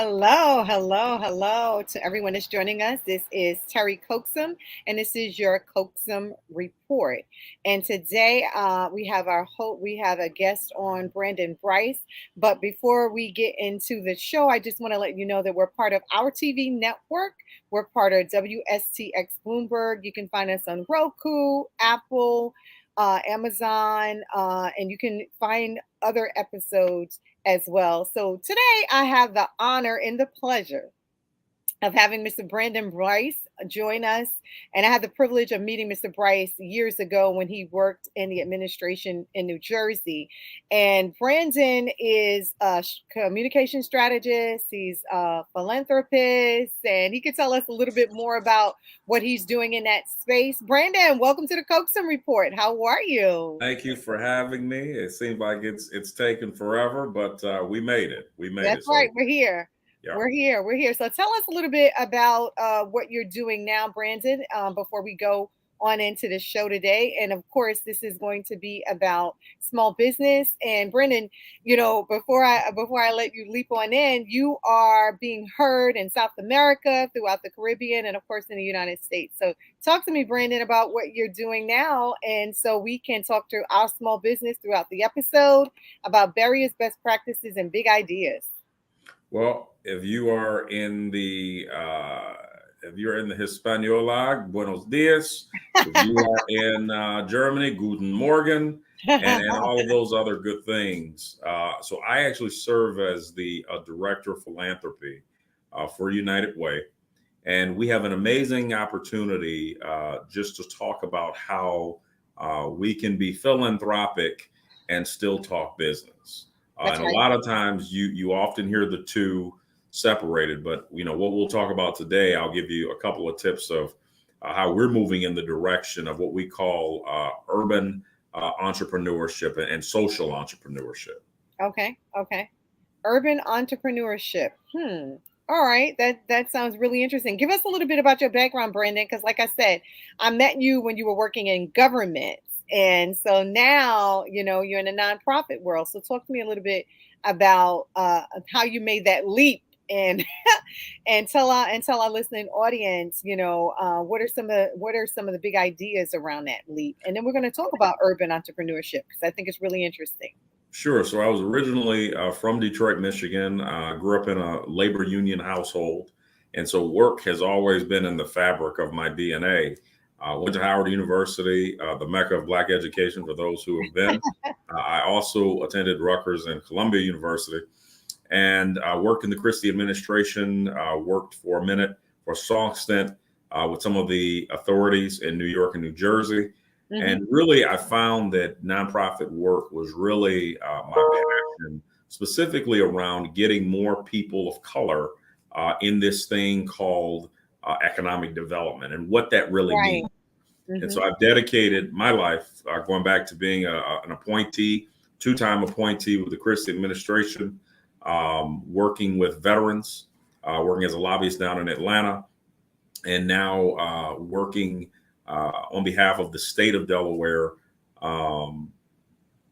Hello, hello, hello to everyone that's joining us. This is Terry Coaxum, and this is your Coaxum Report. And today we have a guest on, Brandon Bryce. But before we get into the show, I just want to let you know that we're part of our TV network. We're part of WSTX Bloomberg. You can find us on Roku, Apple, Amazon, and you can find other episodes as well. So today I have the honor and the pleasure of having Mr. Brandon Bryce join us. And I had the privilege of meeting Mr. Bryce years ago when he worked in the administration in New Jersey. And Brandon is a communication strategist, he's a philanthropist, and he can tell us a little bit more about what he's doing in that space. Brandon, welcome to the Coaxum Report. How are you? Thank you for having me. It seems like it's taken forever, but we made it. We made That's it. right. So We're here. yeah. We're here. So tell us a little bit about what you're doing now, Brandon, before we go on into the show today. And of course, this is going to be about small business. And Brandon, before I let you leap on in, you are being heard in South America, throughout the Caribbean, and of course in the United States. So talk to me, Brandon, about what you're doing now, and so we can talk to our small business throughout the episode about various best practices and big ideas. Well, if you're in the Hispaniola, Buenos dias. If you are in Germany, Guten Morgen, and all of those other good things. So I actually serve as the director of philanthropy for United Way. And we have an amazing opportunity just to talk about how we can be philanthropic and still talk business. That's And a right. lot of times you often hear the two separated, but what we'll talk about today, I'll give you a couple of tips of how we're moving in the direction of what we call urban entrepreneurship and social entrepreneurship. Okay. Urban entrepreneurship. All right. That sounds really interesting. Give us a little bit about your background, Brandon, because like I said, I met you when you were working in government. And so now, you're in the nonprofit world. So talk to me a little bit about how you made that leap, and and tell our listening audience, what are some of the big ideas around that leap. And then we're going to talk about urban entrepreneurship because I think it's really interesting. Sure. So I was originally from Detroit, Michigan. Grew up in a labor union household. And so work has always been in the fabric of my DNA. Went to Howard University, the mecca of Black education for those who have been. I also attended Rutgers and Columbia University and worked in the Christie administration, worked for a minute, for a long stint with some of the authorities in New York and New Jersey. Hmm. And really, I found that nonprofit work was really my passion, specifically around getting more people of color in this thing called economic development and what that really Right. means. And Hmm. so I've dedicated my life going back to being an appointee, two-time appointee with the Christie administration, working with veterans, working as a lobbyist down in Atlanta, and now working on behalf of the state of Delaware, um,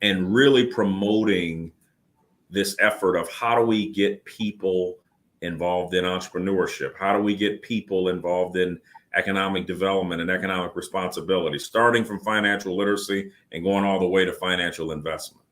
and really promoting this effort of how do we get people involved in entrepreneurship? How do we get people involved in economic development and economic responsibility, starting from financial literacy and going all the way to financial investment?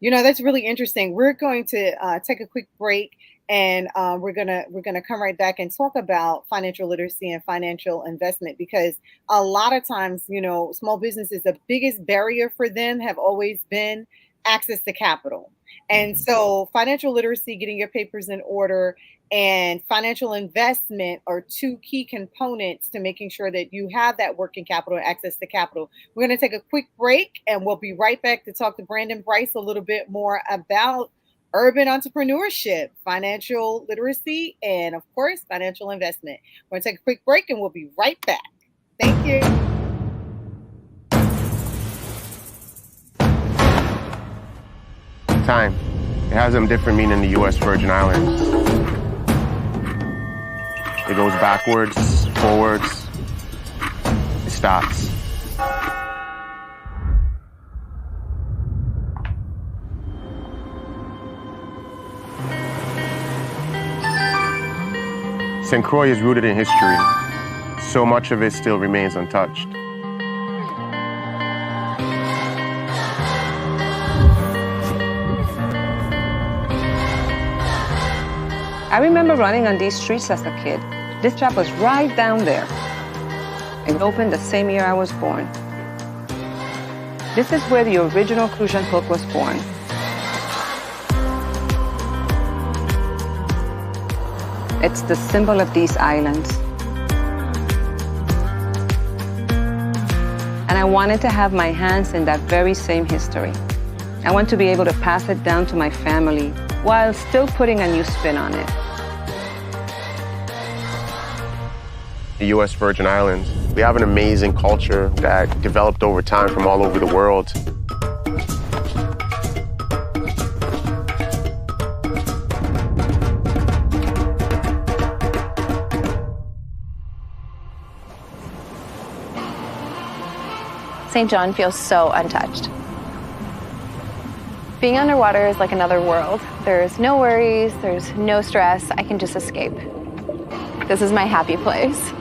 That's really interesting. We're going to take a quick break, and we're gonna come right back and talk about financial literacy and financial investment, because a lot of times, small businesses, the biggest barrier for them have always been access to capital. And Mhm. so financial literacy, getting your papers in order, and financial investment are two key components to making sure that you have that working capital and access to capital. We're going to take a quick break, and we'll be right back to talk to Brandon Bryce a little bit more about urban entrepreneurship, financial literacy, and of course, financial investment. We're going to take a quick break, and we'll be right back. Thank you. Time. It has a different meaning in the U.S. Virgin Islands. It goes backwards, forwards, it stops. St. Croix is rooted in history. So much of it still remains untouched. I remember running on these streets as a kid. This shop was right down there. It opened the same year I was born. This is where the original Crucian hook was born. It's the symbol of these islands. And I wanted to have my hands in that very same history. I want to be able to pass it down to my family while still putting a new spin on it. The U.S. Virgin Islands, we have an amazing culture that developed over time from all over the world. St. John feels so untouched. Being underwater is like another world. There's no worries, there's no stress. I can just escape. This is my happy place.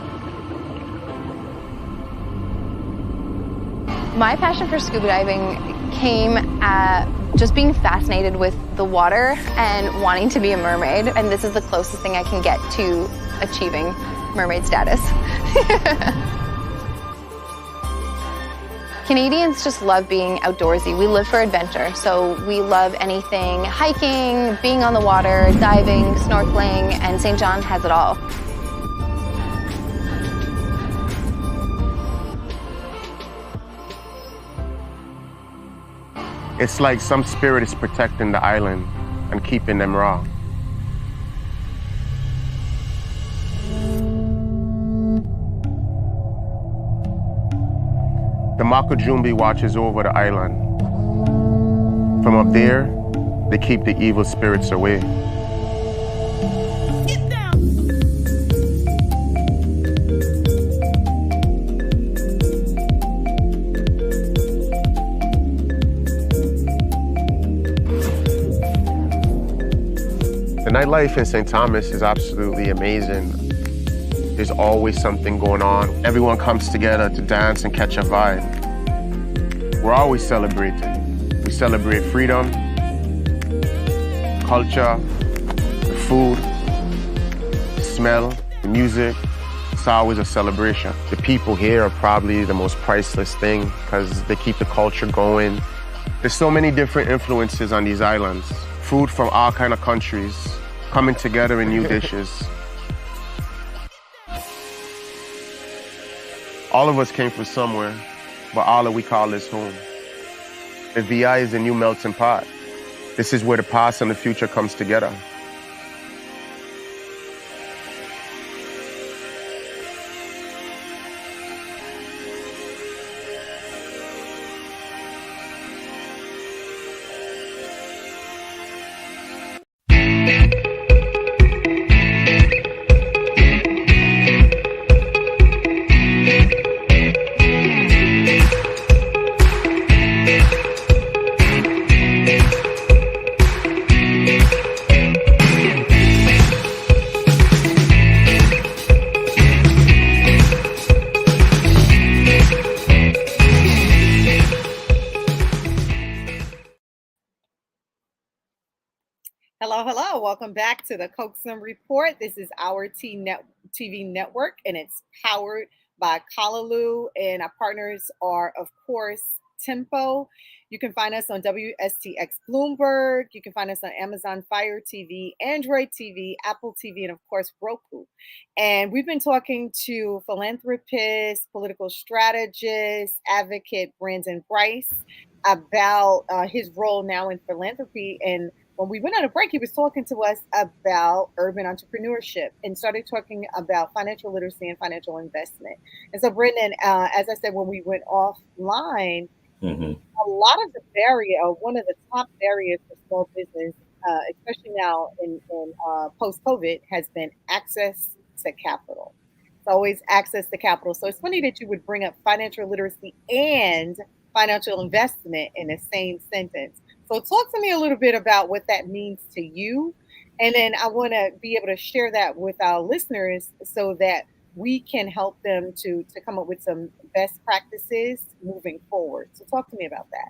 My passion for scuba diving came at just being fascinated with the water and wanting to be a mermaid. And this is the closest thing I can get to achieving mermaid status. Canadians just love being outdoorsy. We live for adventure, so we love anything hiking, being on the water, diving, snorkeling, and St. John has it all. It's like some spirit is protecting the island and keeping them raw. The Makujumbi watches over the island. From up there, they keep the evil spirits away. The nightlife in St. Thomas is absolutely amazing. There's always something going on. Everyone comes together to dance and catch a vibe. We're always celebrating. We celebrate freedom, culture, the food, the smell, the music. It's always a celebration. The people here are probably the most priceless thing because they keep the culture going. There's so many different influences on these islands. Food from all kind of countries coming together in new dishes. All of us came from somewhere, but all that we call this home. The VI is a new melting pot. This is where the past and the future comes together. Hello, hello. Welcome back to the Coaxum Report. This is our TV network, and it's powered by Callaloo. And our partners are, of course, Tempo. You can find us on WSTX Bloomberg. You can find us on Amazon Fire TV, Android TV, Apple TV, and, of course, Roku. And we've been talking to philanthropist, political strategist, advocate Brandon Bryce about his role now in philanthropy. And when we went on a break, he was talking to us about urban entrepreneurship and started talking about financial literacy and financial investment. And so, Brendan, as I said, when we went offline, a lot of the barrier, one of the top barriers for small business, especially now in post-COVID, has been access to capital. It's always access to capital. So it's funny that you would bring up financial literacy and financial investment in the same sentence. So talk to me a little bit about what that means to you And then I want to be able to share that with our listeners so that we can help them to come up with some best practices moving forward. So talk to me about that.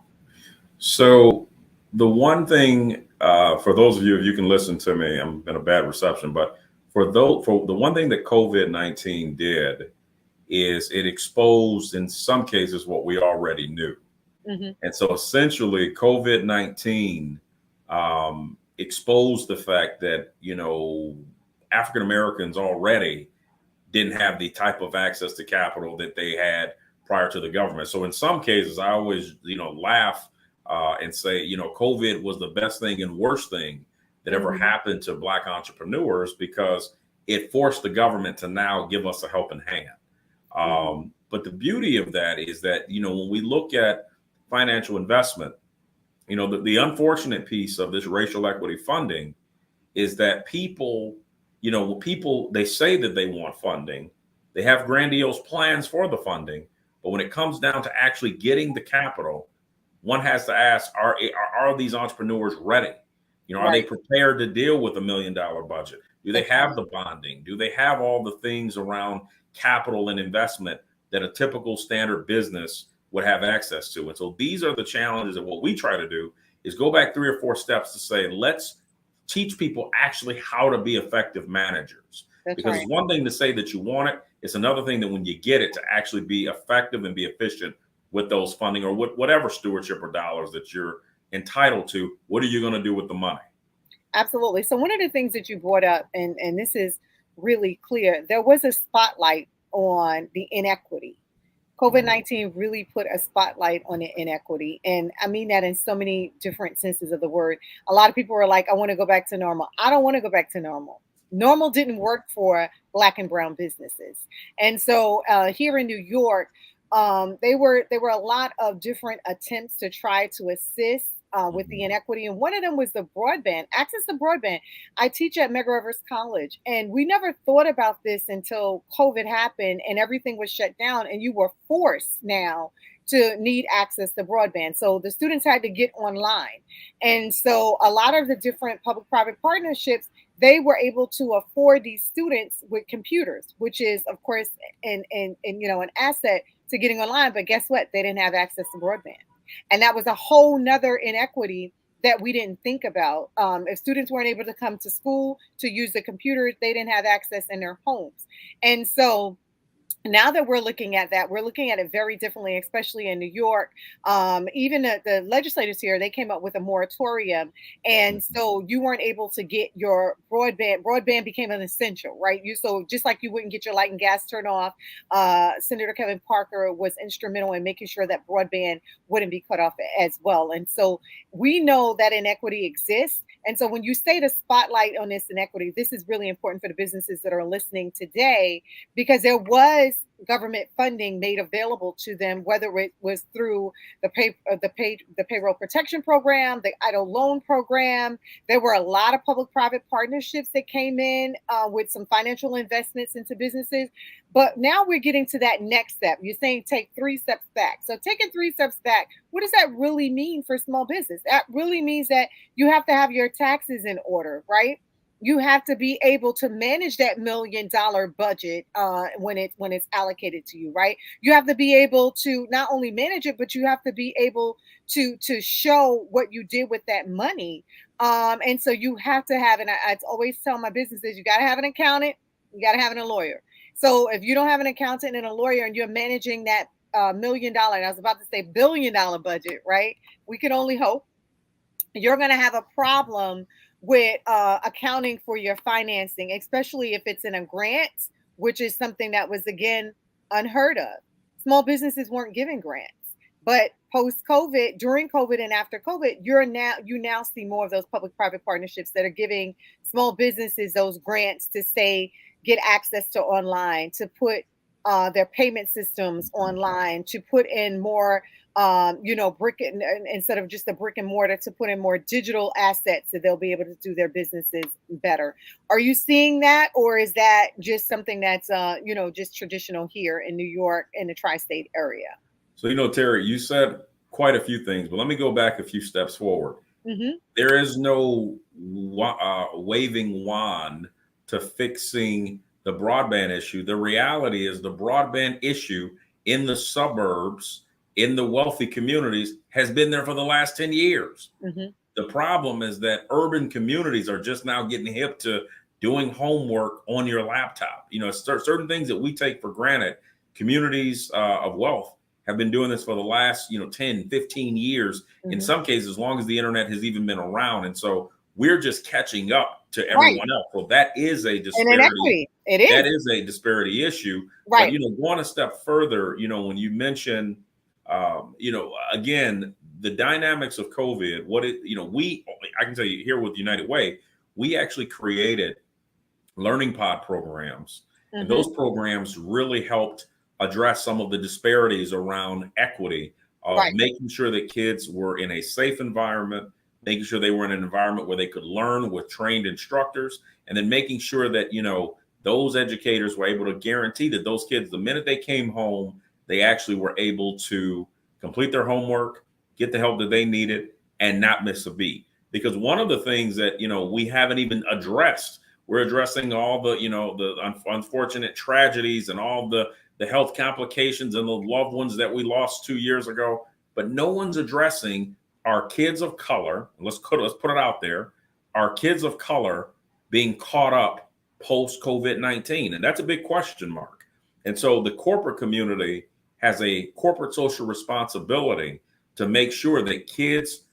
So the one thing, for those of you, if you can listen to me, I'm in a bad reception, but for the one thing that COVID-19 did is it exposed in some cases what we already knew. Hmm. And so essentially COVID-19 exposed the fact that, African Americans already didn't have the type of access to capital that they had prior to the government. So in some cases, I always, laugh and say, COVID was the best thing and worst thing that ever Hmm. happened to Black entrepreneurs because it forced the government to now give us a helping hand. Hmm. But the beauty of that is that, when we look at financial investment, the unfortunate piece of this racial equity funding is that people, they say that they want funding, they have grandiose plans for the funding, but when it comes down to actually getting the capital, one has to ask: Are these entrepreneurs ready? Are they Right. prepared to deal with $1 million budget? Do they That's have right. the bonding? Do they have all the things around capital and investment that a typical standard business would have access to? And so these are the challenges. And what we try to do is go back 3 or 4 steps to say, let's teach people actually how to be effective managers. That's Because right. it's one thing to say that you want it, it's another thing that when you get it to actually be effective and be efficient with those funding or whatever stewardship or dollars that you're entitled to. What are you going to do with the money? Absolutely. So one of the things that you brought up, and this is really clear, there was a spotlight on the inequity. COVID Mhm. 19 really put a spotlight on the inequity. And I mean that in so many different senses of the word. A lot of people are like, I want to go back to normal. I don't want to go back to normal. Normal didn't work for Black and brown businesses. And so here in New York, there were a lot of different attempts to try to assist with the Mhm. inequity. And one of them was the broadband, access to broadband. I teach at Medgar Evers College, and we never thought about this until COVID happened and everything was shut down, and you were forced now to need access to broadband. So the students had to get online. And so a lot of the different public private partnerships, they were able to afford these students with computers, which is, of course, an asset to getting online. But guess what? They didn't have access to broadband. And that was a whole nother inequity that we didn't think about. If students weren't able to come to school to use the computers, they didn't have access in their homes. And so now that we're looking at that, we're looking at it very differently, especially in New York. Even the legislators here, they came up with a moratorium. And Mhm. so you weren't able to get your broadband. Broadband became an essential, right? So just like you wouldn't get your light and gas turned off, Senator Kevin Parker was instrumental in making sure that broadband wouldn't be cut off as well. And so we know that inequity exists. And so when you say the spotlight on this inequity, this is really important for the businesses that are listening today, because there was government funding made available to them, whether it was through the payroll protection program, the idle loan program. There were a lot of public-private partnerships that came in with some financial investments into businesses. But now we're getting to that next step. You're saying take 3 steps back. So taking 3 steps back, what does that really mean for small business? That really means that you have to have your taxes in order, right? You have to be able to manage that $1 million budget when it's allocated to you, right? You have to be able to not only manage it, but you have to be able to show what you did with that money. And so you have to have, and I always tell my businesses, you got to have an accountant, you got to have a lawyer. So if you don't have an accountant and a lawyer, and you're managing that $1 million, and I was about to say $1 billion budget, right? We can only hope. You're going to have a problem with accounting for your financing, especially if it's in a grant, which is something that was, again, unheard of. Small businesses weren't given grants. But post COVID, during COVID, and after COVID, you now see more of those public private partnerships that are giving small businesses those grants to say get access to online, to put their payment systems online, to put in more instead of just a brick and mortar, to put in more digital assets so they'll be able to do their businesses better. Are you seeing that, or is that just something that's just traditional here in New York in the tri-state area? So, Terry, you said quite a few things, but let me go back a few steps forward. There is no waving wand to fixing the broadband issue. The reality is the broadband issue in the suburbs, in the wealthy communities, has been there for the last 10 years. The problem is that urban communities are just now getting hip to doing homework on your laptop. You know, certain things that we take for granted, communities of wealth have been doing this for the last, 10, 15 years, in some cases, as long as the internet has even been around. And so we're just catching up to everyone else. So that is a disparity. It is. That is a disparity issue. Right. But, going a step further, when you mention, again, the dynamics of COVID, I can tell you here with United Way, we actually created learning pod programs. And those programs really helped address some of the disparities around equity of making sure that kids were in a safe environment, making sure they were in an environment where they could learn with trained instructors, and then making sure that, those educators were able to guarantee that those kids, the minute they came home, they actually were able to complete their homework, get the help that they needed, and not miss a beat. Because one of the things that, we haven't even addressed, we're addressing all the, the unfortunate tragedies and all the health complications and the loved ones that we lost 2 years ago, but no one's addressing our kids of color. Let's put it out there, our kids of color being caught up post COVID-19. And that's a big question mark. And so the corporate community has a corporate social responsibility to make sure that kids,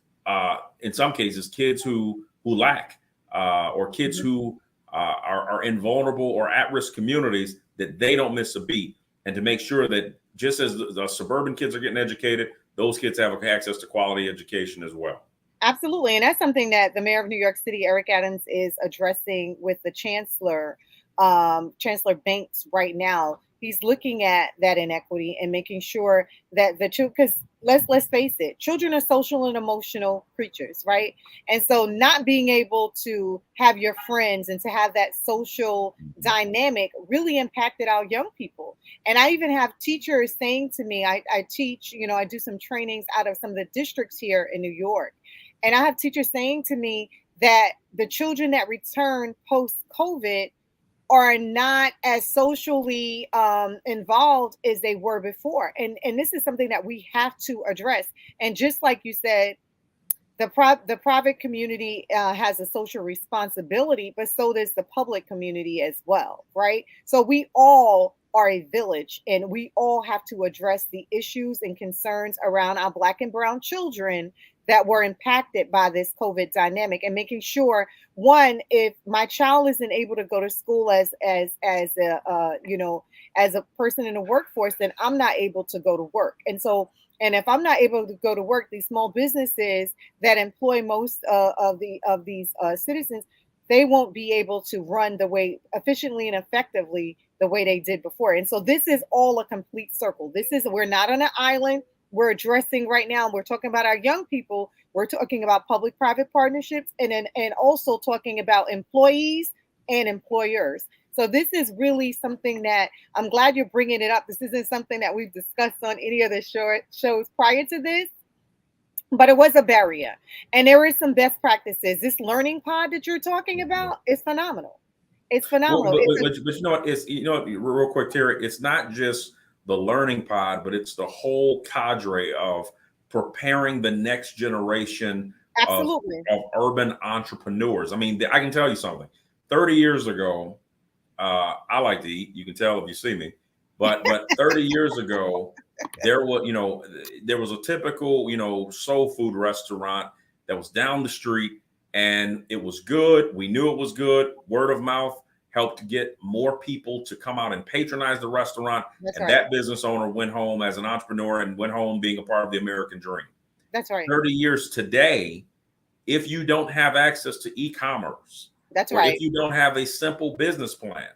in some cases, kids who lack, or kids who are in vulnerable or at-risk communities, that they don't miss a beat, and to make sure that just as the suburban kids are getting educated, those kids have access to quality education as well. Absolutely. And that's something that the mayor of New York City, Eric Adams, is addressing with the chancellor, Chancellor Banks, right now. He's looking at that inequity and making sure that because let's face it, children are social and emotional creatures, right? And so not being able to have your friends and to have that social dynamic really impacted our young people. And I even have teachers saying to me, I teach, I do some trainings out of some of the districts here in New York. And I have teachers saying to me that the children that return post-COVID are not as socially involved as they were before. And this is something that we have to address. And just like you said, the private community has a social responsibility, but so does the public community as well, right? So we all are a village, and we all have to address the issues and concerns around our Black and brown children that were impacted by this COVID dynamic, and making sure, one, if my child isn't able to go to school as a person in the workforce, then I'm not able to go to work. And if I'm not able to go to work, these small businesses that employ most of these citizens, they won't be able to run the way efficiently and effectively the way they did before. And so this is all a complete circle. We're not on an island. We're addressing right now, we're talking about our young people. We're talking about public-private partnerships, and also talking about employees and employers. So this is really something that I'm glad you're bringing it up. This isn't something that we've discussed on any of the shows prior to this, but it was a barrier. And there is some best practices. This learning pod that you're talking about is phenomenal. It's phenomenal. But you know what? Real quick, Terry, it's not just the learning pod, but it's the whole cadre of preparing the next generation of urban entrepreneurs. I mean, I can tell you something. 30 years ago, I like to eat. You can tell if you see me. But 30 years ago, there was a typical, soul food restaurant that was down the street, and it was good. We knew it was good. Word of mouth helped to get more people to come out and patronize the restaurant. That business owner went home as an entrepreneur and went home being a part of the American dream. That's right. 30 years today, if you don't have access to e-commerce, if you don't have a simple business plan,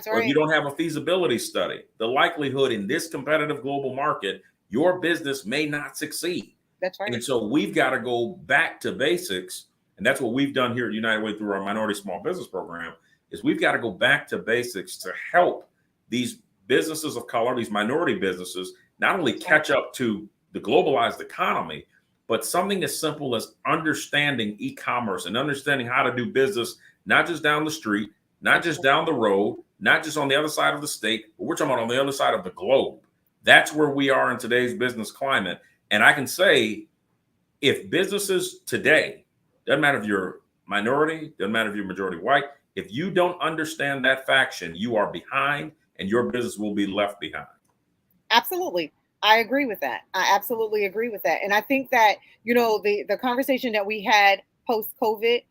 or if you don't have a feasibility study, the likelihood in this competitive global market, your business may not succeed. That's right. And so we've got to go back to basics. And that's what we've done here at United Way through our Minority Small Business Program, is we've got to go back to basics to help these businesses of color, these minority businesses, not only catch up to the globalized economy, but something as simple as understanding e-commerce and understanding how to do business, not just down the street, not just down the road, not just on the other side of the state, but we're talking about on the other side of the globe. That's where we are in today's business climate. And I can say, if businesses today, doesn't matter if you're minority, doesn't matter if you're majority white, if you don't understand that faction, you are behind and your business will be left behind. Absolutely. I agree with that. I absolutely agree with that. And I think that, the conversation that we had post-COVID,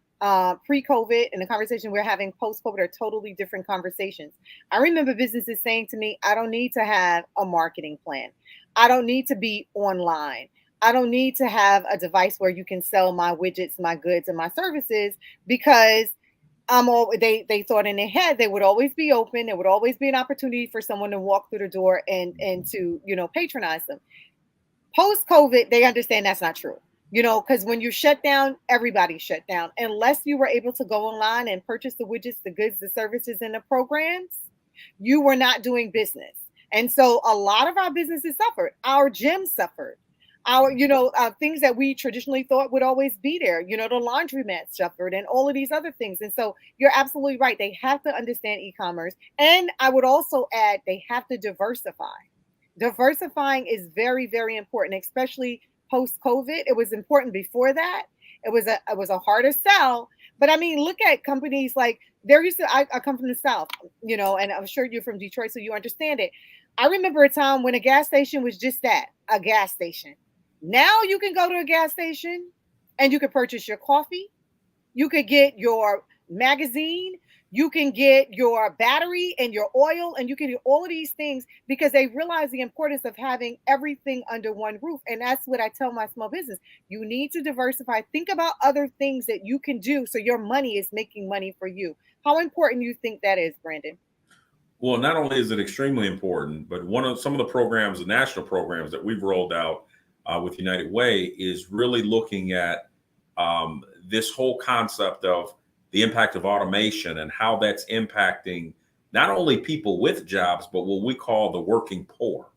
pre-COVID, and the conversation we're having post-COVID are totally different conversations. I remember businesses saying to me, I don't need to have a marketing plan. I don't need to be online. I don't need to have a device where you can sell my widgets, my goods, and my services, because they thought in their head they would always be open. There would always be an opportunity for someone to walk through the door and to patronize them. Post COVID, they understand that's not true. Because when you shut down, everybody shut down. Unless you were able to go online and purchase the widgets, the goods, the services, and the programs, you were not doing business. And so a lot of our businesses suffered. Our gyms suffered. Our, things that we traditionally thought would always be there, the laundromat suffered and all of these other things. And so you're absolutely right. They have to understand e-commerce. And I would also add, they have to diversify. Diversifying is very, very important, especially post-COVID. It was important before that. It was a harder sell. But I mean, look at companies like I come from the South, and I'm sure you're from Detroit, so you understand it. I remember a time when a gas station was just that, a gas station. Now you can go to a gas station and you can purchase your coffee. You could get your magazine. You can get your battery and your oil, and you can do all of these things because they realize the importance of having everything under one roof. And that's what I tell my small business. You need to diversify. Think about other things that you can do so your money is making money for you. How important do you think that is, Brandon? Well, not only is it extremely important, but some of the programs, the national programs that we've rolled out with United Way is really looking at this whole concept of the impact of automation and how that's impacting not only people with jobs, but what we call the working poor,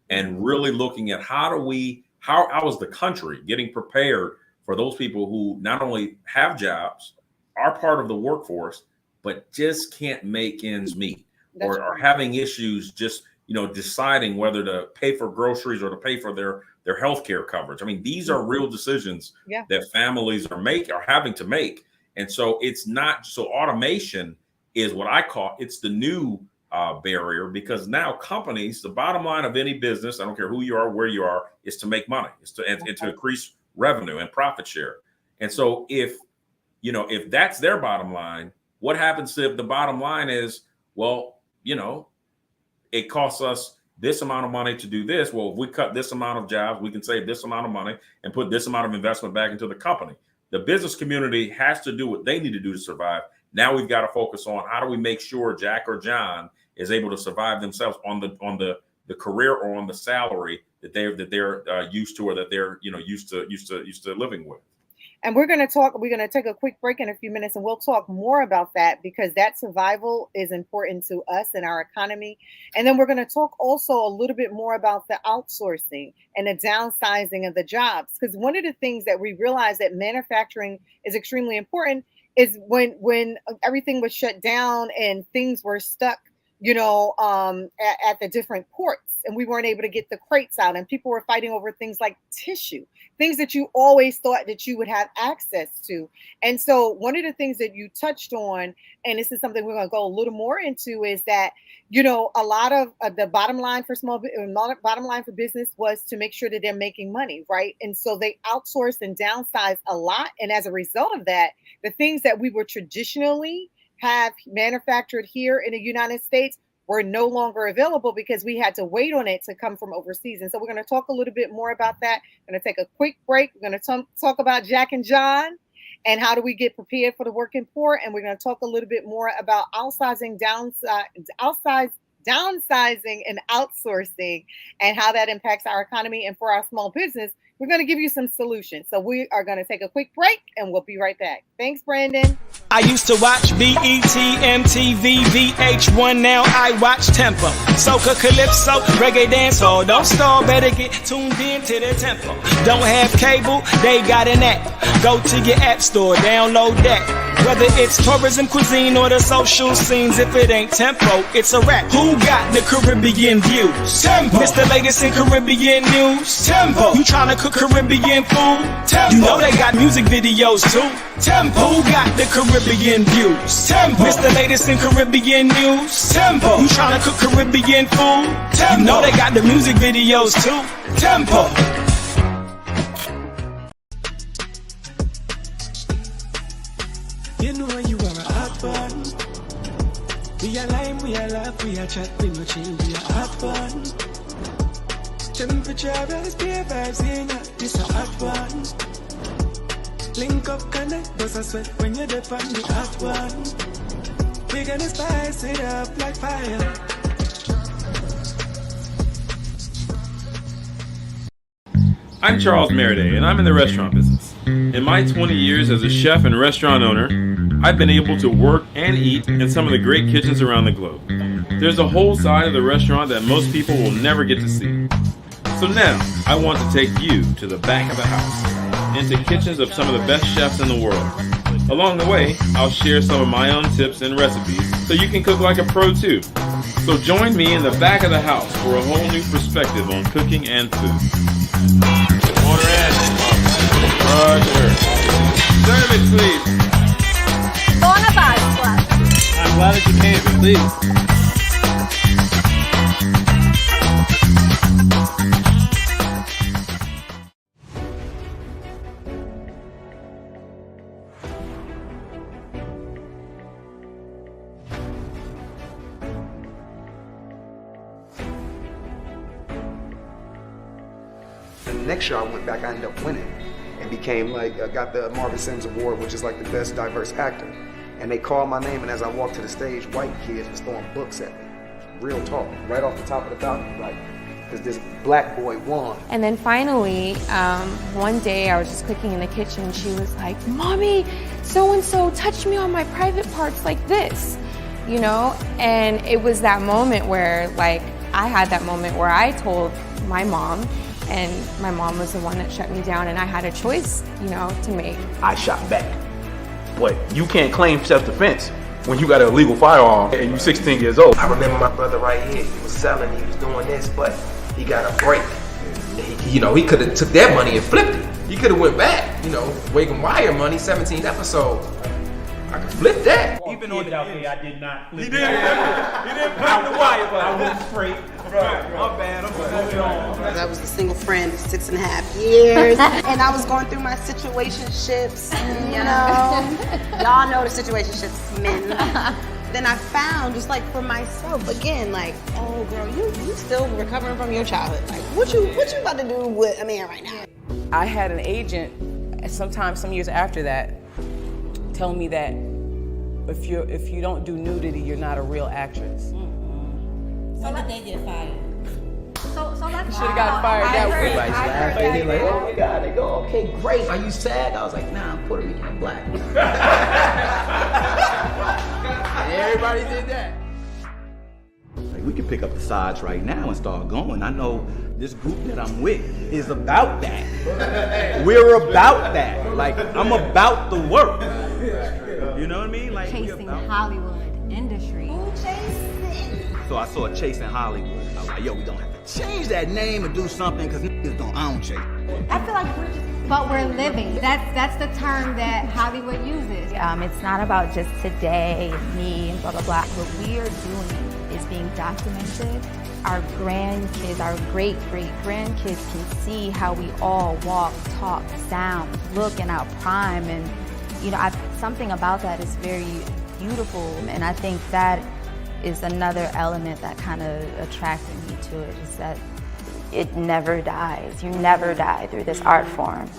and really looking at how is the country getting prepared for those people who not only have jobs, are part of the workforce, but just can't make ends meet. Or are having issues just, deciding whether to pay for groceries or to pay for their healthcare coverage. I mean, these are real decisions that families are having to make. And so automation is what I call, it's the new barrier, because now companies, the bottom line of any business, I don't care who you are, where you are, is to make money, is to increase revenue and profit share. And so if that's their bottom line, what happens if the bottom line is, well, it costs us this amount of money to do this. Well, if we cut this amount of jobs, we can save this amount of money and put this amount of investment back into the company. The business community has to do what they need to do to survive. Now we've got to focus on how do we make sure Jack or John is able to survive themselves on the career or on the salary that they're used to, or that they're used to living with. And we're going to take a quick break in a few minutes, and we'll talk more about that, because that survival is important to us and our economy. And then we're going to talk also a little bit more about the outsourcing and the downsizing of the jobs. Because one of the things that we realized that manufacturing is extremely important is when everything was shut down and things were stuck, at the different ports, and we weren't able to get the crates out, and people were fighting over things like tissue, things that you always thought that you would have access to. And so one of the things that you touched on, and this is something we're going to go a little more into, is that, a lot of the bottom line for business was to make sure that they're making money, right? And so they outsourced and downsized a lot. And as a result of that, the things that we were traditionally have manufactured here in the United States were no longer available because we had to wait on it to come from overseas. And so we're going to talk a little bit more about that. We're going to take a quick break. We're going to talk about Jack and John and how do we get prepared for the working poor. And we're going to talk a little bit more about downsizing and outsourcing and how that impacts our economy and for our small business, we're going to give you some solutions. So we are going to take a quick break and we'll be right back. Thanks, Brandon. I used to watch BET, MTV, VH1, now I watch Tempo. Soca, Calypso, Reggae Dancehall. Don't stall, better get tuned in to the tempo. Don't have cable, they got an app. Go to your app store, download that. Whether it's tourism, cuisine, or the social scenes, if it ain't Tempo, it's a rap. Who got the Caribbean views? Tempo. It's the latest in Caribbean news. Tempo. You tryna cook Caribbean food? Tempo. You know they got music videos too. Tempo. Who got the Caribbean views? Tempo. It's the latest in Caribbean news. Tempo. You tryna cook Caribbean food? Tempo. You know they got the music videos too. Tempo. You know you are a hot one. We are lime, we are laugh, we are chat, we no chill, we are hot one. Temperature rise, beer vibes in ya, this a hot one. Link up, connect, bust a sweat when you're dead on the hot one. We gonna spice it up like fire. I'm Charles Meriday, and I'm in the restaurant business. In my 20 years as a chef and restaurant owner, I've been able to work and eat in some of the great kitchens around the globe. There's a whole side of the restaurant that most people will never get to see. So now, I want to take you to the back of the house, into kitchens of some of the best chefs in the world. Along the way, I'll share some of my own tips and recipes so you can cook like a pro too. So join me in the back of the house for a whole new perspective on cooking and food. Order in. Roger. Serve it, please. I'm glad that you came, please. Next year I went back, I ended up winning and became got the Marvin Sims Award, which is like the best diverse actor. And they called my name, and as I walked to the stage, white kids was throwing books at me. Real talk, right off the top of the balcony, like, because this black boy won. And then finally, one day I was just cooking in the kitchen and she was like, "Mommy, so-and-so touched me on my private parts like this," you know? And it was that moment where, like, I had that moment where I told my mom, and my mom was the one that shut me down, and I had a choice, you know, to make. I shot back. But you can't claim self-defense when you got an illegal firearm and you're 16 years old. I remember my brother right here, he was selling, he was doing this, but he got a break. He could have took that money and flipped it. He could have went back, Wake and Wire money, 17 episodes. I could flip that. Even on the out there, I did not flip it. He didn't flip the wire, but I went straight. My bad, I'm moving on. I was a single friend for 6.5 years, and I was going through my situationships, y'all know the situationships, men. Then I found, just like for myself, again, like, oh girl, you still recovering from your childhood. Like, what you about to do with a man right now? I had an agent, some years after that, tell me that if you don't do nudity, you're not a real actress. So did they get fired? So that's should have got fired that way. Everybody's laughing. They're like, oh my God. They go, okay, great. Are you sad? I was like, nah, I'm Puerto Rican, I'm black. And everybody did that. Like, we can pick up the sides right now and start going. I know this group that I'm with is about that. We're about that. Like, I'm about the work. You know what I mean? Like, chasing Hollywood industry. Who chasing? So I saw Chasing Hollywood. I was like, yo, we don't have to change that name and do something because niggas don't own chase. I feel like we're living. That's the term that Hollywood uses. It's not about just today, me, and blah, blah, blah. What we are doing is being documented. Our grandkids, our great-great-grandkids can see how we all walk, talk, sound, look in our prime. And, something about that is very beautiful. And I think that is another element that kind of attracted me to it, is that it never dies. You never die through this art form.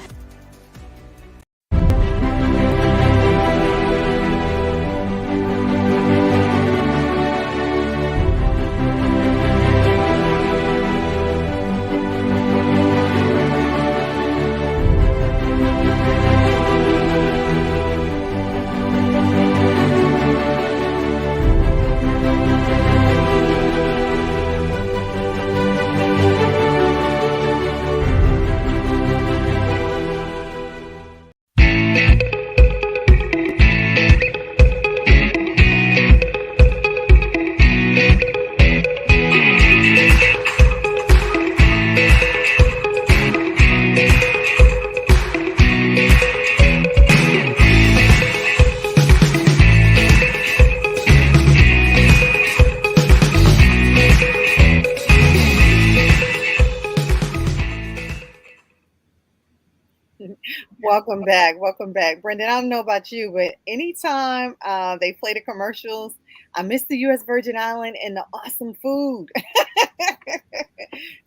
Welcome back. Welcome back. Brendan, I don't know about you, but anytime they play the commercials, I miss the U.S. Virgin Island and the awesome food.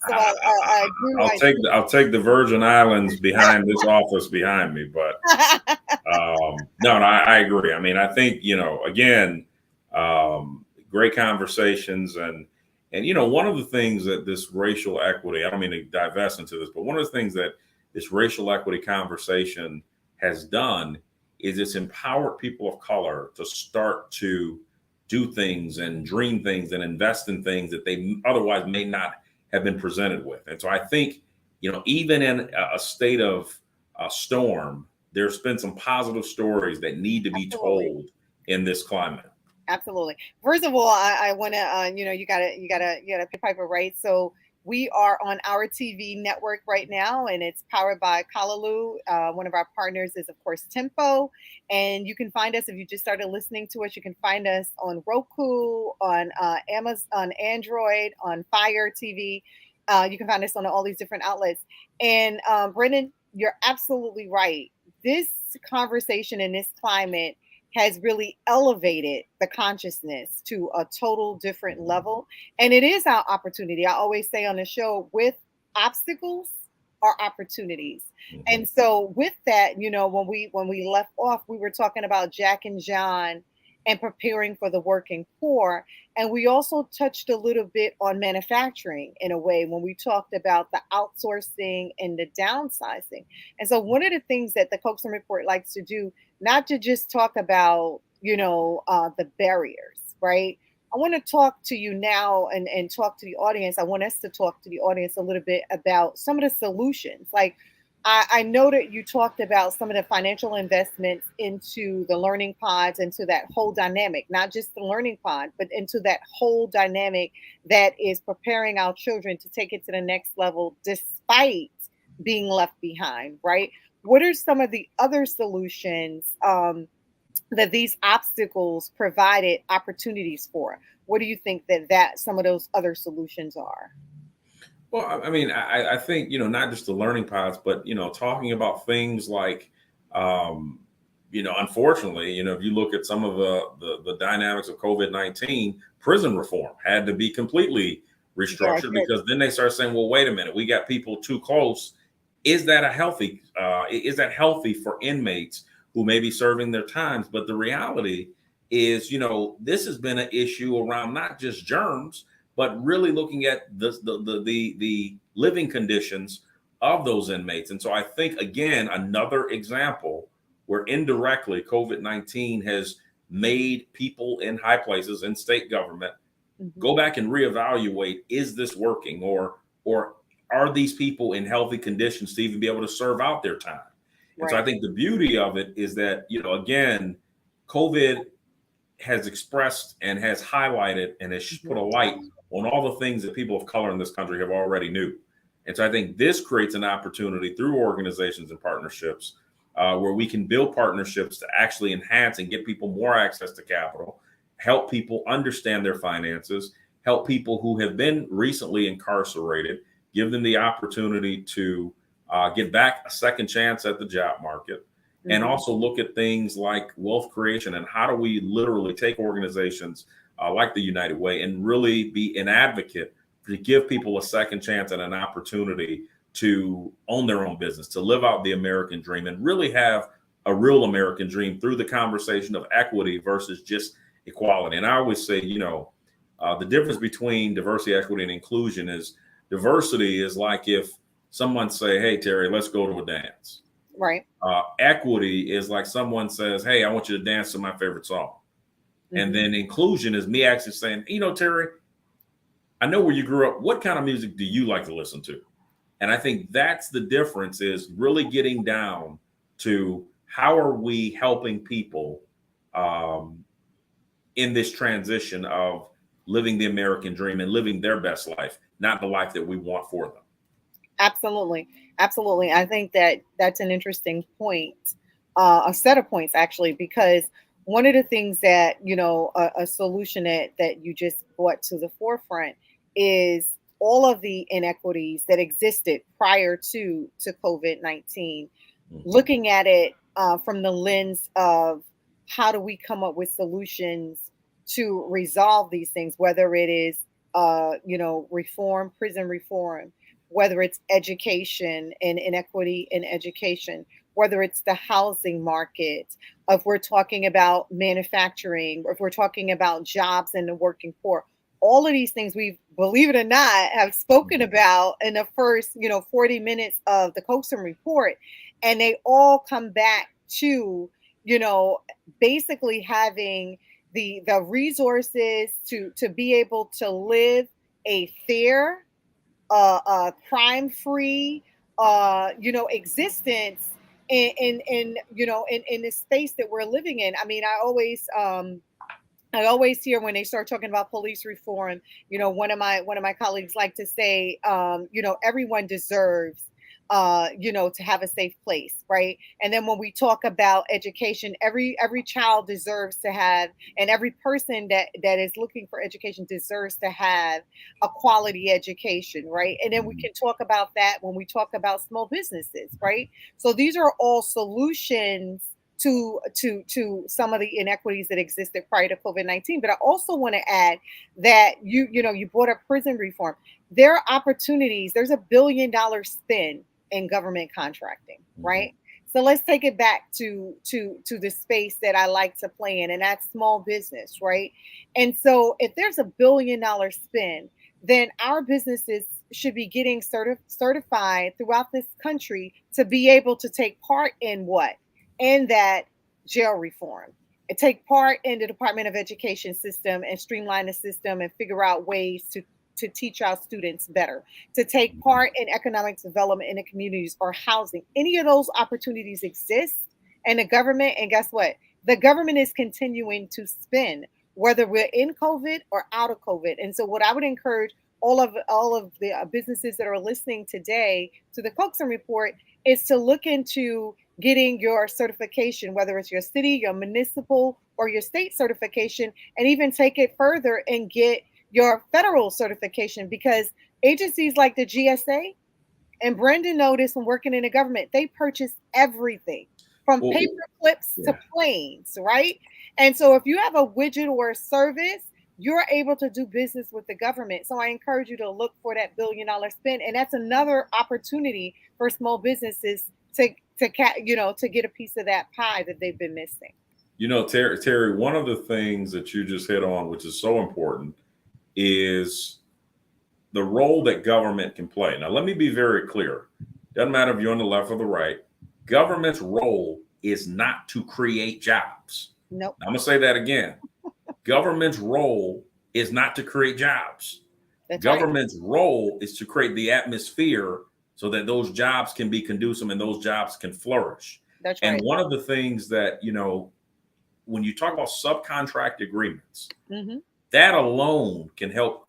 So I do. I'll take the Virgin Islands behind this office behind me, but no, I agree. I mean, I think again, great conversations and one of the things that this racial equity, I don't mean to divest into this, but one of the things that this racial equity conversation has done is it's empowered people of color to start to do things and dream things and invest in things that they otherwise may not have been presented with. And so I think, even in a state of storm, there's been some positive stories that need to be told in this climate. Absolutely. First of all, I want to, you gotta pay Piper, right? So we are on our TV network right now, and it's powered by Kalalu. One of our partners is, of course, Tempo, and you can find us if you just started listening to us. You can find us on Roku, on Amazon, on Android, on Fire TV. You can find us on all these different outlets. And Brendan, you're absolutely right. This conversation in this climate has really elevated the consciousness to a total different level. And it is our opportunity. I always say on the show, with obstacles are opportunities. And so with that, when we left off, we were talking about Jack and John and preparing for the working poor. And we also touched a little bit on manufacturing in a way when we talked about the outsourcing and the downsizing. And so one of the things that the Coaxum Report likes to do, not to just talk about, the barriers, right? I want to talk to you now and talk to the audience. I want us to talk to the audience a little bit about some of the solutions. Like, I know that you talked about some of the financial investments into the learning pods, into that whole dynamic, not just the learning pod, but into that whole dynamic that is preparing our children to take it to the next level despite being left behind, right? What are some of the other solutions that these obstacles provided opportunities for? What do you think that some of those other solutions are? Well, I mean, I think, not just the learning pods, but, talking about things like, unfortunately, if you look at some of the dynamics of COVID-19, prison reform had to be completely restructured because then they start saying, well, wait a minute, we got people too close. Is that healthy for inmates who may be serving their times? But the reality is, this has been an issue around not just germs, but really looking at the living conditions of those inmates. And so I think, again, another example where indirectly COVID-19 has made people in high places in state government go back and reevaluate, is this working, or are these people in healthy conditions to even be able to serve out their time? And so I think the beauty of it is that, again, COVID has expressed and has highlighted and has put a light on all the things that people of color in this country have already knew. And so I think this creates an opportunity through organizations and partnerships where we can build partnerships to actually enhance and get people more access to capital, help people understand their finances, help people who have been recently incarcerated, give them the opportunity to get back a second chance at the job market. And also look at things like wealth creation and how do we literally take organizations like the United Way and really be an advocate to give people a second chance and an opportunity to own their own business, to live out the American dream and really have a real American dream through the conversation of equity versus just equality. And I always say, the difference between diversity, equity, and inclusion is diversity is like if someone say, hey, Terry, let's go to a dance. Right. Equity is like someone says, hey, I want you to dance to my favorite song. And then inclusion is me actually saying, Terry, I know where you grew up. What kind of music do you like to listen to? And I think that's the difference, is really getting down to how are we helping people in this transition of living the American dream and living their best life, not the life that we want for them. Absolutely. Absolutely. I think that's an interesting point, a set of points, actually, because one of the things that, a solution that you just brought to the forefront is all of the inequities that existed prior to COVID-19 looking at it from the lens of how do we come up with solutions to resolve these things, whether it is, reform, prison reform, whether it's education and inequity in education, whether it's the housing market, if we're talking about manufacturing, or if we're talking about jobs and the working poor. All of these things we, believe it or not, have spoken about in the first, 40 minutes of the Coaxum Report. And they all come back to, you know, basically having the resources to be able to live a fair, crime-free, existence in this space that we're living in. I mean, I always hear when they start talking about police reform, one of my colleagues like to say, everyone deserves, to have a safe place, right? And then when we talk about education, every child deserves to have, and every person that is looking for education deserves to have a quality education, right? And then we can talk about that when we talk about small businesses, right? So these are all solutions to some of the inequities that existed prior to COVID-19. But I also want to add that you brought up prison reform. There are opportunities. There's $1 billion spend in government contracting, right? So let's take it back to the space that I like to play in, and that's small business, right? And so if there's $1 billion spend, then our businesses should be getting certified throughout this country to be able to take part in what? In that jail reform, and take part in the Department of Education system and streamline the system and figure out ways to teach our students better, to take part in economic development in the communities or housing. Any of those opportunities exist in the government. And guess what? The government is continuing to spend, whether we're in COVID or out of COVID. And so what I would encourage all of the businesses that are listening today to the Coaxum Report is to look into getting your certification, whether it's your city, your municipal, or your state certification, and even take it further and get your federal certification, because agencies like the GSA, and Brendan noticed when working in the government, they purchase everything from paper clips to planes, right? And so if you have a widget or a service, you're able to do business with the government. So I encourage you to look for that $1 billion spend. And that's another opportunity for small businesses to get a piece of that pie that they've been missing. Terry, one of the things that you just hit on, which is so important, is the role that government can play. Now, let me be very clear. Doesn't matter if you're on the left or the right. Government's role is not to create jobs. Nope. I'm going to say that again. Government's role is not to create jobs. That's Government's role is to create the atmosphere so that those jobs can be conducive and those jobs can flourish. That's and right. one of the things that, when you talk about subcontract agreements, that alone can help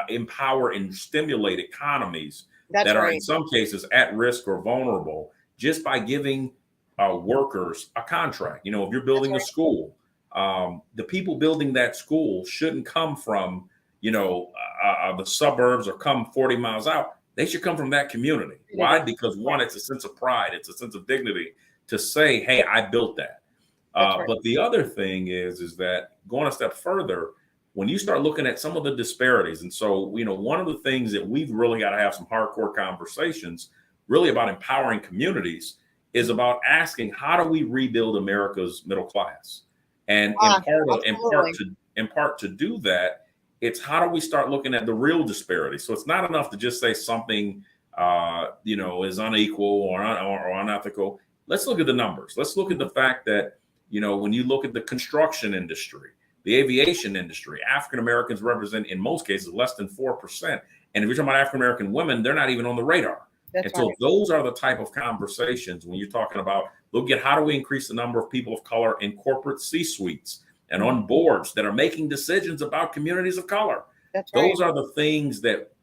empower and stimulate economies that are in some cases at risk or vulnerable, just by giving workers a contract. If you're building a school, the people building that school shouldn't come from, the suburbs or come 40 miles out. They should come from that community. Why? Because one, it's a sense of pride. It's a sense of dignity to say, hey, I built that. But the other thing is that going a step further, when you start looking at some of the disparities, and so, one of the things that we've really got to have some hardcore conversations really about empowering communities is about asking, how do we rebuild America's middle class? And in part to do that, it's how do we start looking at the real disparity? So it's not enough to just say something, is unequal or unethical. Let's look at the numbers. Let's look at the fact that, when you look at the construction industry, the aviation industry, African Americans represent, in most cases, less than 4%. And if you're talking about African American women, they're not even on the radar. So those are the type of conversations when you're talking about, look at how do we increase the number of people of color in corporate C-suites and on boards that are making decisions about communities of color. Those are the things that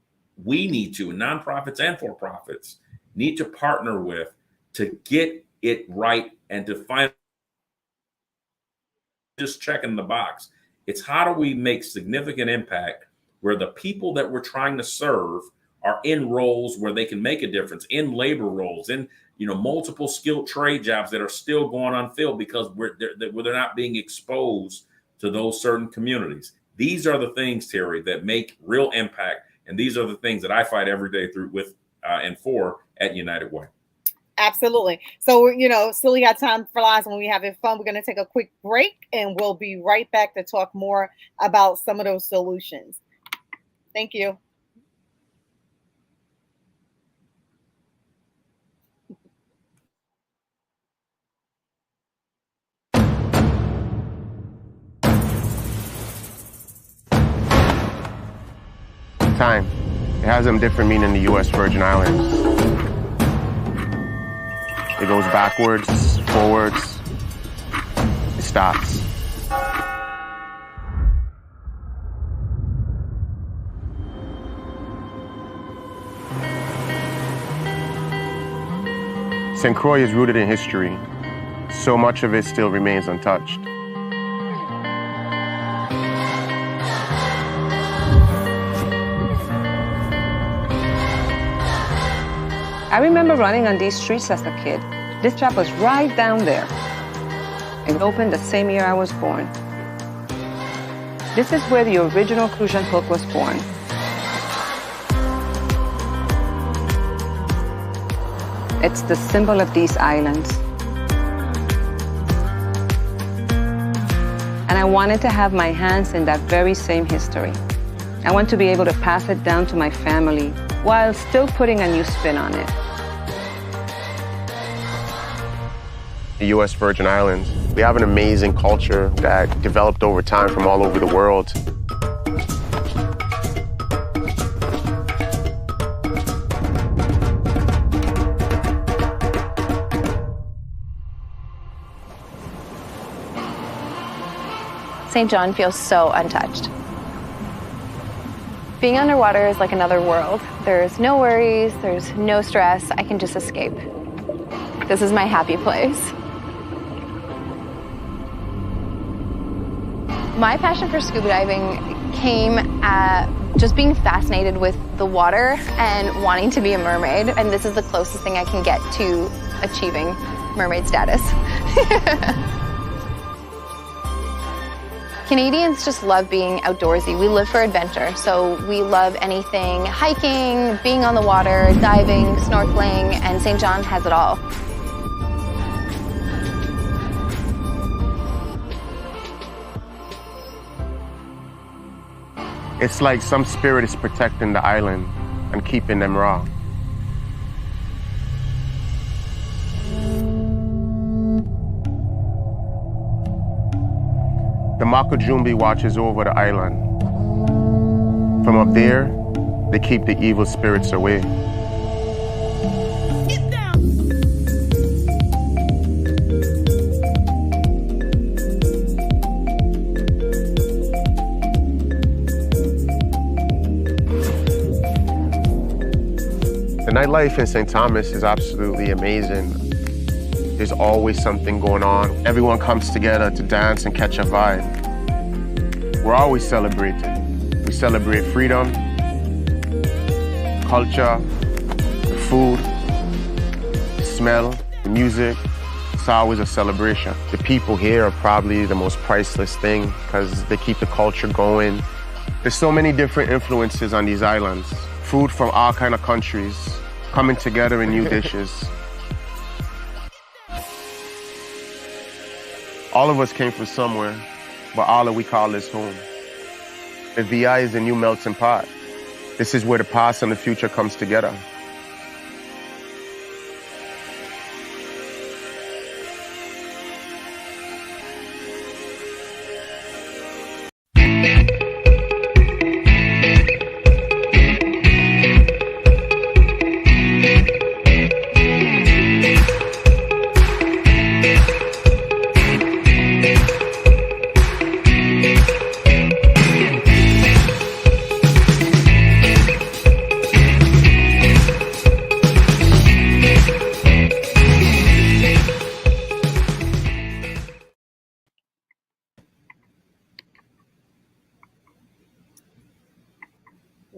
we need to, nonprofits and for-profits, need to partner with to get it right and to find just checking the box. It's how do we make significant impact where the people that we're trying to serve are in roles where they can make a difference, in labor roles, in multiple skilled trade jobs that are still going unfilled because they're not being exposed to those certain communities. These are the things, Terry, that make real impact, and these are the things that I fight every day through with and for at United Way. Absolutely. So, still we got time for lives when we having fun. We're going to take a quick break and we'll be right back to talk more about some of those solutions. Thank you. Time. It has a different meaning in the U.S. Virgin Islands. It goes backwards, forwards, it stops. St. Croix is rooted in history. So much of it still remains untouched. I remember running on these streets as a kid. This shop was right down there. It opened the same year I was born. This is where the original Crucian hook was born. It's the symbol of these islands. And I wanted to have my hands in that very same history. I want to be able to pass it down to my family while still putting a new spin on it. The U.S. Virgin Islands, we have an amazing culture that developed over time from all over the world. St. John feels so untouched. Being underwater is like another world. There's no worries, there's no stress. I can just escape. This is my happy place. My passion for scuba diving came at just being fascinated with the water and wanting to be a mermaid. And this is the closest thing I can get to achieving mermaid status. Canadians just love being outdoorsy. We live for adventure, so we love anything hiking, being on the water, diving, snorkeling, and St. John has it all. It's like some spirit is protecting the island and keeping them raw. The Makajumbi watches over the island. From up there, they keep the evil spirits away. The nightlife in St. Thomas is absolutely amazing. There's always something going on. Everyone comes together to dance and catch a vibe. We're always celebrating. We celebrate freedom, culture, the food, the smell, the music. It's always a celebration. The people here are probably the most priceless thing because they keep the culture going. There's so many different influences on these islands. Food from all kinds of countries coming together in new dishes. All of us came from somewhere, but all that we call this home. The VI is the new melting pot. This is where the past and the future comes together.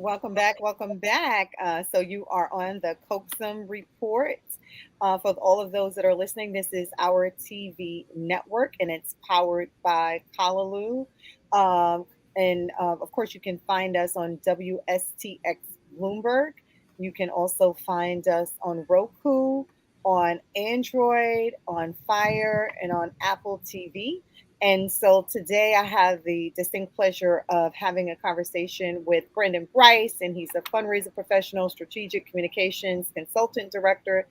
Welcome back. Welcome back. So you are on the Coaxum Report. For all of those that are listening, this is our TV network, and it's powered by Kalalu. And of course, you can find us on WSTX Bloomberg. You can also find us on Roku, on Android, on Fire, and on Apple TV. And so today I have the distinct pleasure of having a conversation with Brendan Bryce, and he's a fundraiser professional, strategic communications consultant director,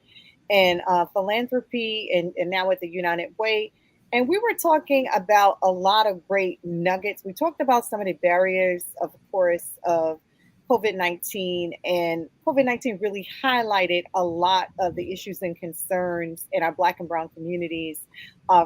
and philanthropy, and now at the United Way. And we were talking about a lot of great nuggets. We talked about some of the barriers, of course, of COVID-19, and COVID-19 really highlighted a lot of the issues and concerns in our Black and Brown communities,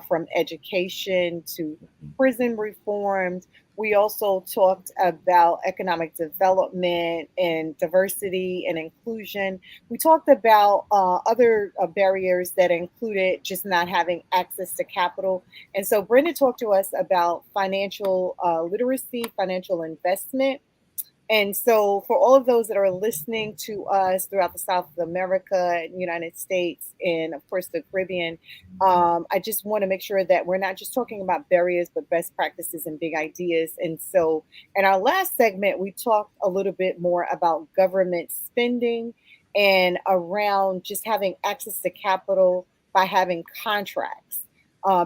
from education to prison reform. We also talked about economic development and diversity and inclusion. We talked about other barriers that included just not having access to capital. And so Brenda talked to us about financial literacy, financial investment. And so, for all of those that are listening to us throughout the South of America, United States, and of course the Caribbean, I just want to make sure that we're not just talking about barriers, but best practices and big ideas. And so, in our last segment, we talked a little bit more about government spending and around just having access to capital by having contracts.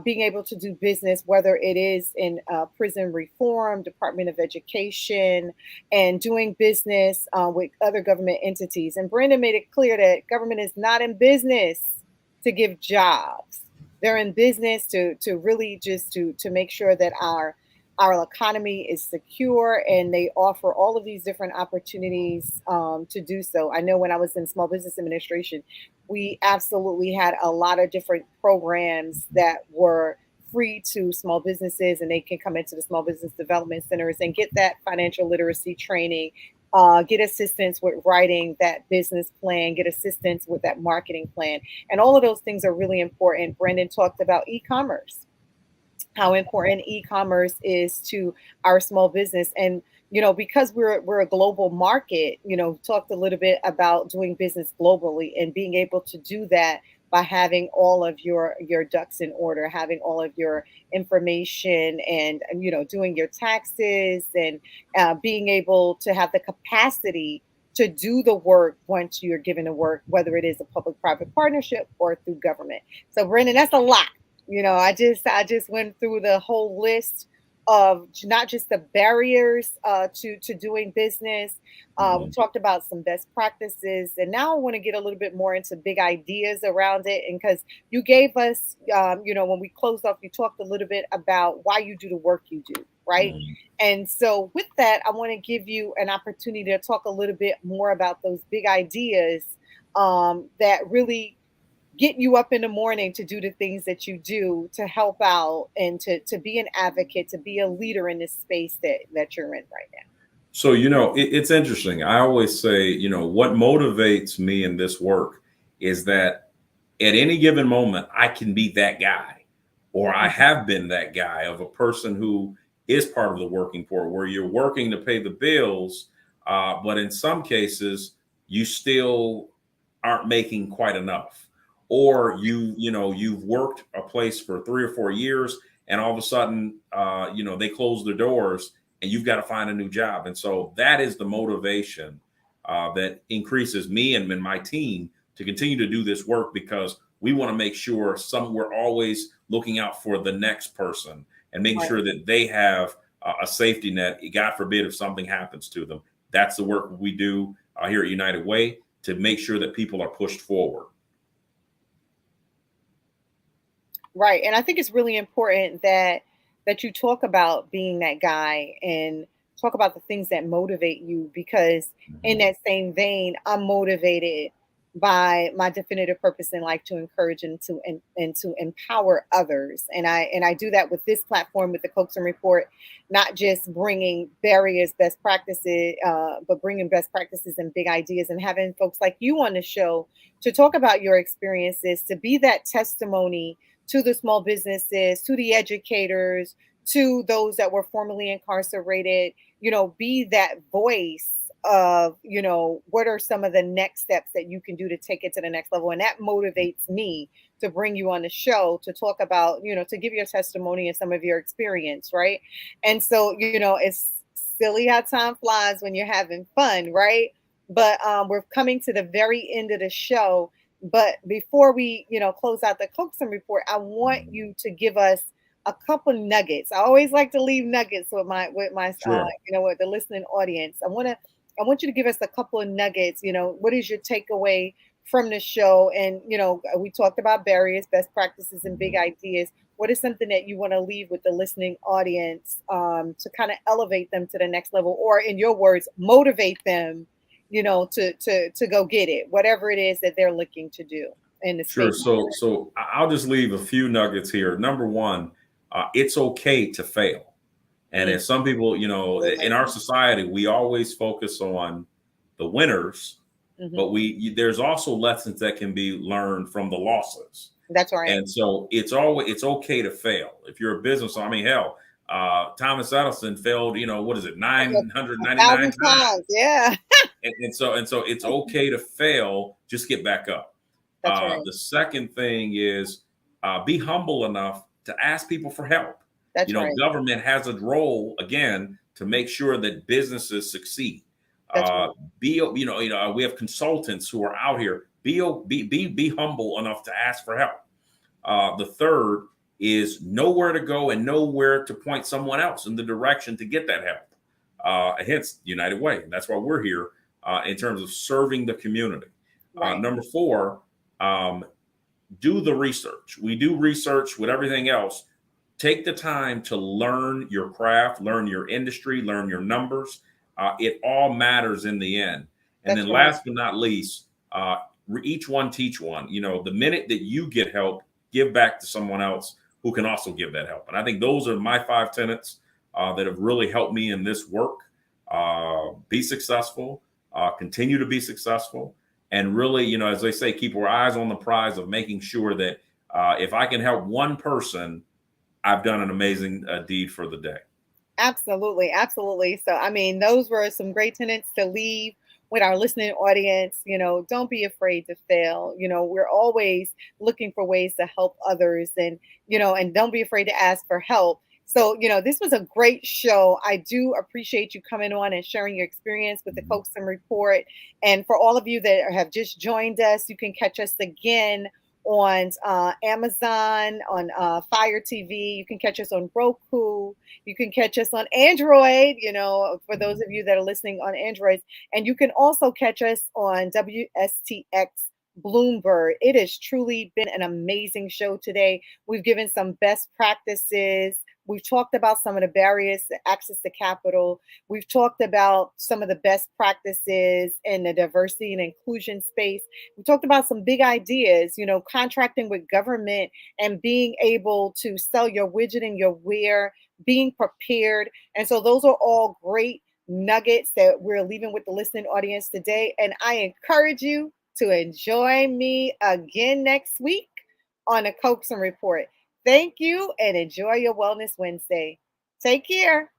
Being able to do business, whether it is in prison reform, Department of Education, and doing business with other government entities. And Brenda made it clear that government is not in business to give jobs. They're in business to really just to make sure that our economy is secure, and they offer all of these different opportunities to do so. I know when I was in small business administration, we absolutely had a lot of different programs that were free to small businesses, and they can come into the small business development centers and get that financial literacy training, get assistance with writing that business plan, get assistance with that marketing plan. And all of those things are really important. Brendan talked about e-commerce, how important e-commerce is to our small business. And because we're a global market, talked a little bit about doing business globally and being able to do that by having all of your ducks in order, having all of your information, and doing your taxes, and being able to have the capacity to do the work once you're given the work, whether it is a public-private partnership or through government. So Brendan, that's a lot. I just went through the whole list of not just the barriers to doing business. We talked about some best practices, and now I want to get a little bit more into big ideas around it. And because you gave us, when we closed off, you talked a little bit about why you do the work you do, right? And so with that, I want to give you an opportunity to talk a little bit more about those big ideas that really get you up in the morning to do the things that you do to help out and to be an advocate, to be a leader in this space that you're in right now. So, it's interesting. I always say, what motivates me in this work is that at any given moment, I can be that guy, or I have been that guy, of a person who is part of the working poor, where you're working to pay the bills, but in some cases, you still aren't making quite enough. Or you've worked a place for 3 or 4 years, and all of a sudden, they close their doors, and you've got to find a new job. And so that is the motivation that increases me and my team to continue to do this work, because we want to make sure we're always looking out for the next person and making sure that they have a safety net. God forbid if something happens to them. That's the work we do here at United Way, to make sure that people are pushed forward. Right. And I think it's really important that you talk about being that guy and talk about the things that motivate you, because in that same vein, I'm motivated by my definitive purpose in life to encourage and to empower others. And I do that with this platform, with the Coaxum Report, not just bringing barriers, best practices, but bringing best practices and big ideas, and having folks like you on the show to talk about your experiences, to be that testimony to the small businesses, to the educators, to those that were formerly incarcerated, be that voice of, what are some of the next steps that you can do to take it to the next level. And that motivates me to bring you on the show to talk about, to give your testimony and some of your experience, right? And so, it's silly how time flies when you're having fun, right? But we're coming to the very end of the show. But before we, close out the Coaxum Report, I want you to give us a couple nuggets. I always like to leave nuggets with my Sure. with the listening audience. I want you to give us a couple of nuggets. What is your takeaway from the show? And we talked about barriers, best practices, and big ideas. What is something that you want to leave with the listening audience to kind of elevate them to the next level, or in your words, motivate them, to go get it, whatever it is that they're looking to do in the Sure. space? So I'll just leave a few nuggets here. Number one, it's okay to fail. And as some people, in our society, we always focus on the winners, but there's also lessons that can be learned from the losses. That's right. And so it's okay to fail. If you're a business, I mean, hell, Thomas Edison failed, what is it, 999 times? Yeah. And so it's okay to fail, just get back up. That's right. The second thing is be humble enough to ask people for help. That's right. Government has a role again to make sure that businesses succeed. That's right. We have consultants who are out here. Be humble enough to ask for help. The third is know where to go and know where to point someone else in the direction to get that help. Hence United Way. That's why we're here in terms of serving the community. Right. Number four, do the research. We do research with everything else. Take the time to learn your craft, learn your industry, learn your numbers. It all matters in the end. And then last but not least, each one teach one. The minute that you get help, give back to someone else who can also give that help. And I think those are my 5 tenets that have really helped me in this work. Be successful, continue to be successful. And really, as they say, keep our eyes on the prize of making sure that if I can help one person, I've done an amazing deed for the day. Absolutely. Absolutely. So, I mean, those were some great tenets to leave with our listening audience. Don't be afraid to fail. We're always looking for ways to help others, and don't be afraid to ask for help. So, this was a great show. I do appreciate you coming on and sharing your experience with the Coaxum Report. And for all of you that have just joined us, you can catch us again on Amazon, on Fire TV. You can catch us on Roku. You can catch us on Android, for those of you that are listening on Android. And you can also catch us on WSTX Bloomberg. It has truly been an amazing show today. We've given some best practices. We've talked about some of the barriers to access to capital. We've talked about some of the best practices in the diversity and inclusion space. We talked about some big ideas, contracting with government and being able to sell your widget and your wear, being prepared. And so those are all great nuggets that we're leaving with the listening audience today. And I encourage you to join me again next week on the Coaxum Report. Thank you and enjoy your Wellness Wednesday. Take care.